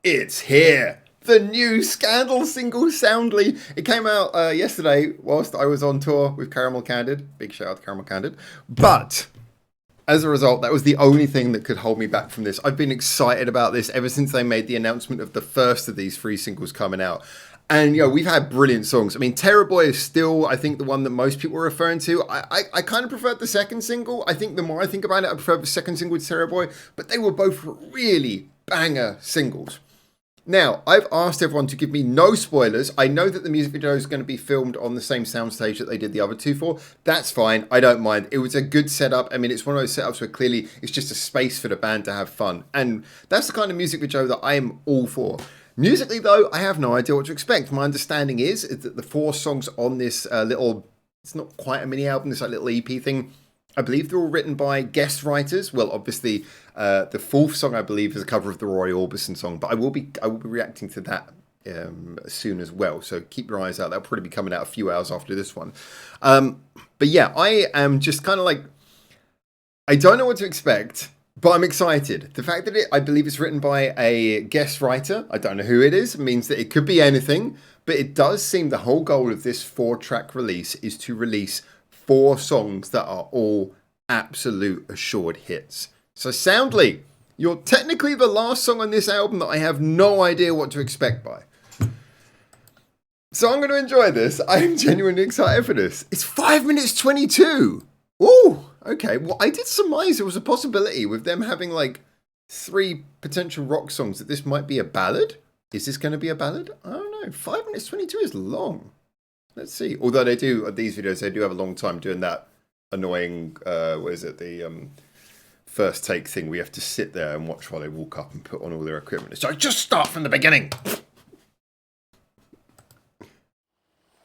It's here. The new Scandal single, Soundly. It came out yesterday whilst I was on tour with Caramel Candid. Big shout out to Caramel Candid. But as a result, that was the only thing that could hold me back from this. I've been excited about this ever since they made the announcement of the first of these 3 singles coming out. And, we've had brilliant songs. I mean, Terror Boy is still, I think, the one that most people are referring to. I kind of preferred the second single. I think the more I think about it, I prefer the second single with Terror Boy. But they were both really banger singles. Now, I've asked everyone to give me no spoilers. I know that the music video is going to be filmed on the same soundstage that they did the other 2 for. That's fine. I don't mind. It was a good setup. I mean, it's one of those setups where clearly it's just a space for the band to have fun. And that's the kind of music video that I am all for. Musically, though, I have no idea what to expect. My understanding is that the 4 songs on this it's not quite a mini album, this little EP thing, I believe they're all written by guest writers. Well, obviously, the 4th song, I believe, is a cover of the Roy Orbison song, but I will be reacting to that soon as well. So keep your eyes out. That'll probably be coming out a few hours after this one. But yeah, I am just kind of like, I don't know what to expect, but I'm excited. The fact that I believe it's written by a guest writer, I don't know who it is, means that it could be anything, but it does seem the whole goal of this 4-track release is to release 4 songs that are all absolute assured hits. So Soundly, you're technically the last song on this album that I have no idea what to expect by. So I'm going to enjoy this. I'm genuinely excited for this. It's 5 minutes 22. Ooh, okay. Well, I did surmise there was a possibility with them having like 3 potential rock songs that this might be a ballad. Is this going to be a ballad? I don't know. 5 minutes 22 is long. Let's see. Although they do, these videos, they do have a long time doing that annoying, the first take thing. We have to sit there and watch while they walk up and put on all their equipment. So just start from the beginning.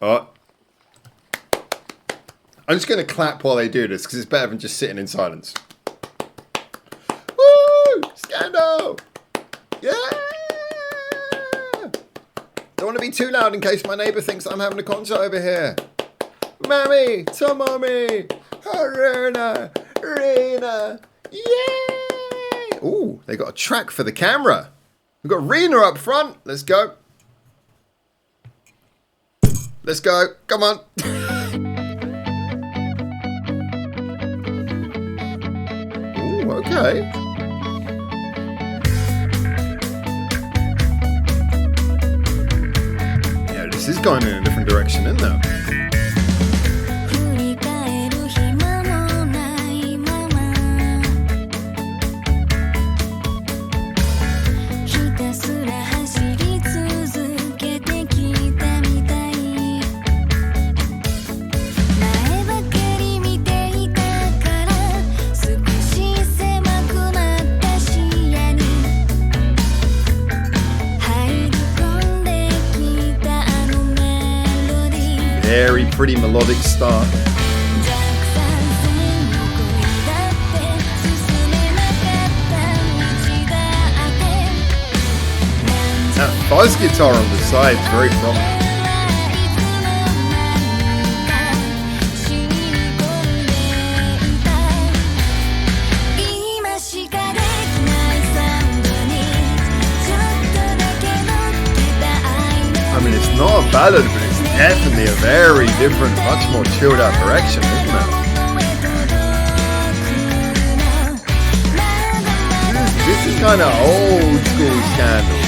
Oh. I'm just going to clap while they do this because it's better than just sitting in silence. Woo! Scandal! Yeah! Don't want to be too loud in case my neighbour thinks I'm having a concert over here. Mammy, to mommy, Haruna, Rena, yay! Ooh, they got a track for the camera. We've got Rena up front. Let's go. Let's go. Come on. Ooh, okay. This is going in a different direction, isn't it? Very pretty melodic start. That fuzz guitar on the side is very prominent. I mean, it's not a ballad, but it's definitely a very different, much more chilled out direction, isn't it? This is kind of old school Scandal.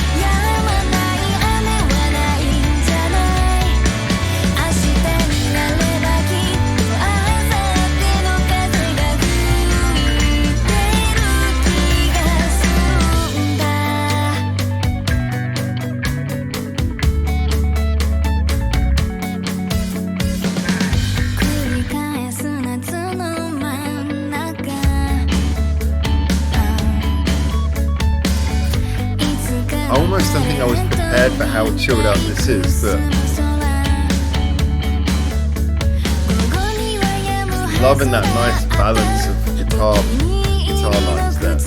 I almost don't think I was prepared for how chilled out this is, but loving that nice balance of guitar lines there.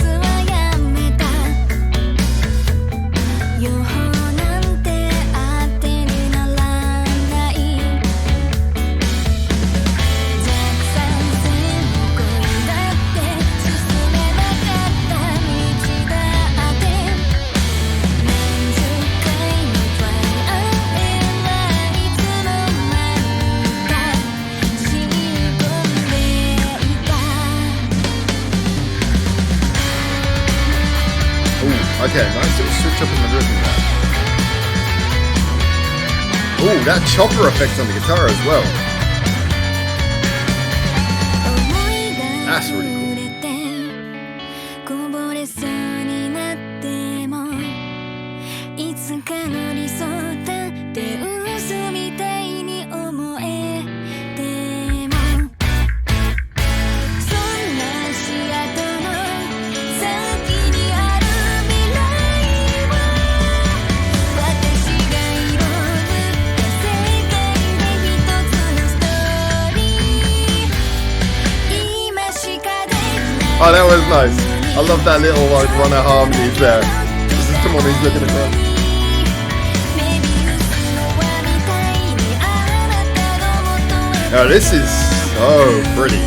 Okay, nice little switch up in the rhythm there. Oh, that chopper effect on the guitar as well. That's really cool. Oh, that was nice. I love that little like runner harmonies there. This is someone who's looking across. Oh, this is so pretty.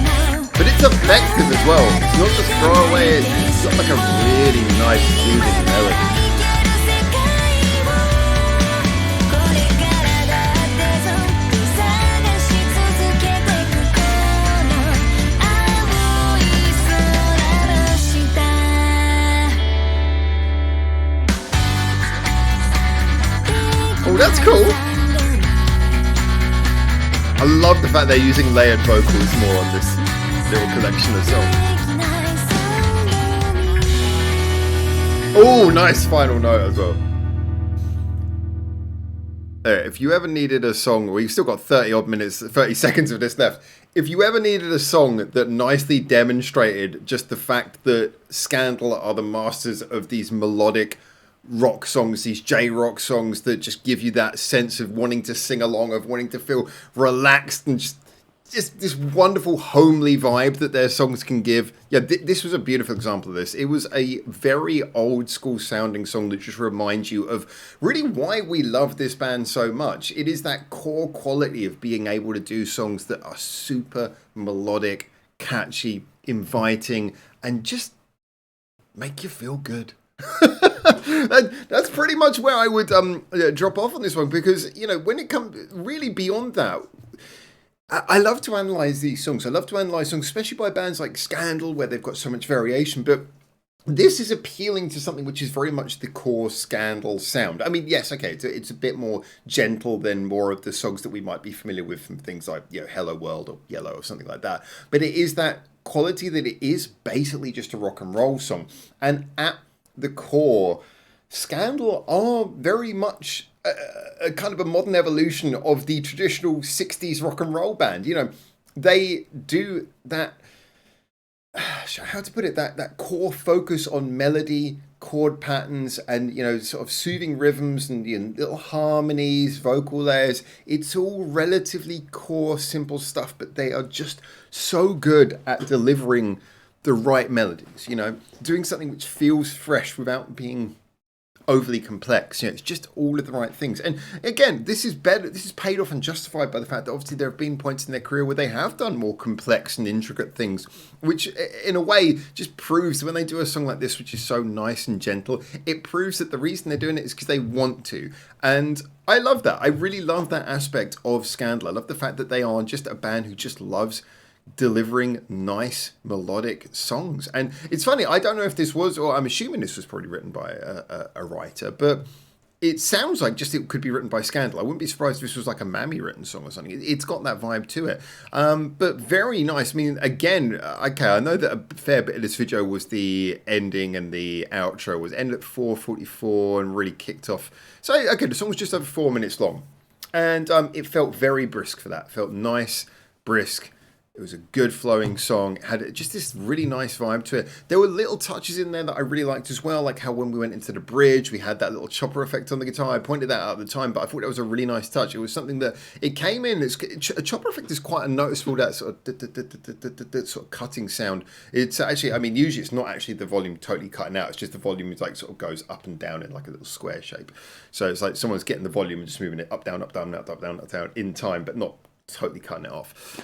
But it's effective as well. It's not just throwaway, it's got like a really nice soothing melody. Oh, that's cool. I love the fact they're using layered vocals more on this little collection of songs. Oh, nice final note as well. If you ever needed a song, well, you've still got 30 odd minutes, 30 seconds of this left. If you ever needed a song that nicely demonstrated just the fact that Scandal are the masters of these melodic rock songs, these J-rock songs that just give you that sense of wanting to sing along, of wanting to feel relaxed and just this wonderful homely vibe that their songs can give. Yeah, this was a beautiful example of this. It was a very old school sounding song that just reminds you of really why we love this band so much. It is that core quality of being able to do songs that are super melodic, catchy, inviting, and just make you feel good. That's pretty much where I would drop off on this one, because when it comes really beyond that, I love to analyze these songs. I love to analyze songs, especially by bands like Scandal, where they've got so much variation. But this is appealing to something which is very much the core Scandal sound. I mean, yes, okay, it's a bit more gentle than more of the songs that we might be familiar with from things like Hello World or Yellow or something like that. But it is that quality that it is basically just a rock and roll song. And at the core, Scandal are very much a kind of a modern evolution of the traditional 60s rock and roll band. They do that, how to put it, that core focus on melody, chord patterns, and sort of soothing rhythms and little harmonies, vocal layers. It's all relatively core, simple stuff, but they are just so good at delivering the right melodies, doing something which feels fresh without being overly complex. It's just all of the right things. And again, this is paid off and justified by the fact that obviously there have been points in their career where they have done more complex and intricate things, which in a way just proves that when they do a song like this, which is so nice and gentle, it proves that the reason they're doing it is because they want to. And I love that. I really love that aspect of Scandal. I love the fact that they are just a band who just loves delivering nice melodic songs. And it's funny, I don't know if this was, or I'm assuming this was probably written by a writer, but it sounds like just it could be written by Scandal. I wouldn't be surprised if this was like a Mammy written song or something. It's got that vibe to it. But very nice. I mean, again, okay, I know that a fair bit of this video was the ending and the outro was ended at 4:44 and really kicked off. So, okay, the song was just over 4 minutes long. And it felt very brisk for that. It felt nice, brisk. It was a good flowing song. It had just this really nice vibe to it. There were little touches in there that I really liked as well, like how when we went into the bridge, we had that little chopper effect on the guitar. I pointed that out at the time, but I thought that was a really nice touch. It was something that it came in. A chopper effect is quite a noticeable, that sort of cutting sound. It's actually, I mean, usually it's not actually the volume totally cutting out. It's just the volume is like sort of goes up and down in like a little square shape. So it's like someone's getting the volume and just moving it up, down, up, down, up, down, up, down in time, but not totally cutting it off.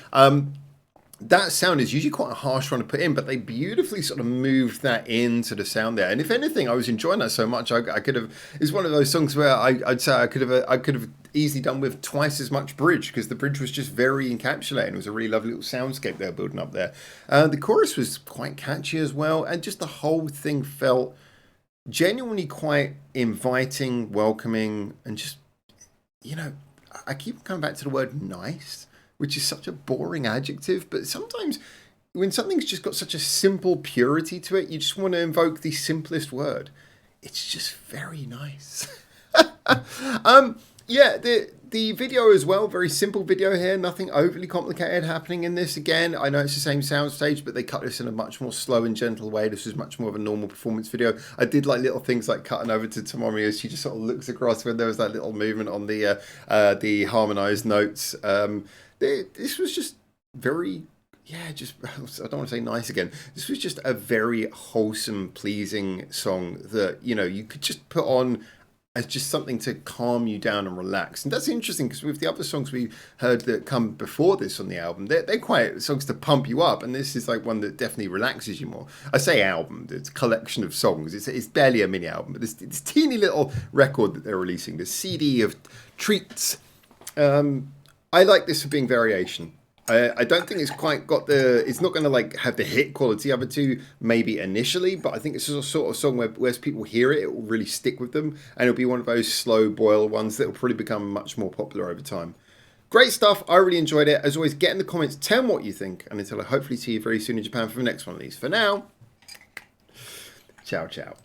That sound is usually quite a harsh one to put in, but they beautifully sort of moved that into the sound there. And if anything, I was enjoying that so much, I could have. It's one of those songs where I'd say I could have easily done with twice as much bridge, because the bridge was just very encapsulating. It was a really lovely little soundscape they were building up there. The chorus was quite catchy as well, and just the whole thing felt genuinely quite inviting, welcoming, and just, I keep coming back to the word nice, which is such a boring adjective, but sometimes when something's just got such a simple purity to it, you just want to invoke the simplest word. It's just very nice. Yeah, the video as well, very simple video here, nothing overly complicated happening in this. Again, I know it's the same soundstage, but they cut this in a much more slow and gentle way. This was much more of a normal performance video. I did like little things like cutting over to Tomomi as she just sort of looks across when there was that little movement on the harmonized notes. This was just very, yeah, just, I don't want to say nice again. This was just a very wholesome, pleasing song that, you could just put on as just something to calm you down and relax. And that's interesting because with the other songs we heard that come before this on the album, they're quite songs to pump you up. And this is like one that definitely relaxes you more. I say album, it's a collection of songs. It's barely a mini album, but this teeny little record that they're releasing, this CD of treats. I like this for being variation. I don't think it's quite got it's not going to like have the hit quality of it two, maybe initially, but I think it's a sort of song where as people hear it, it will really stick with them, and it'll be one of those slow boil ones that will probably become much more popular over time. Great stuff. I really enjoyed it. As always, get in the comments, tell me what you think, and until I hopefully see you very soon in Japan for the next one of these. For now, ciao, ciao.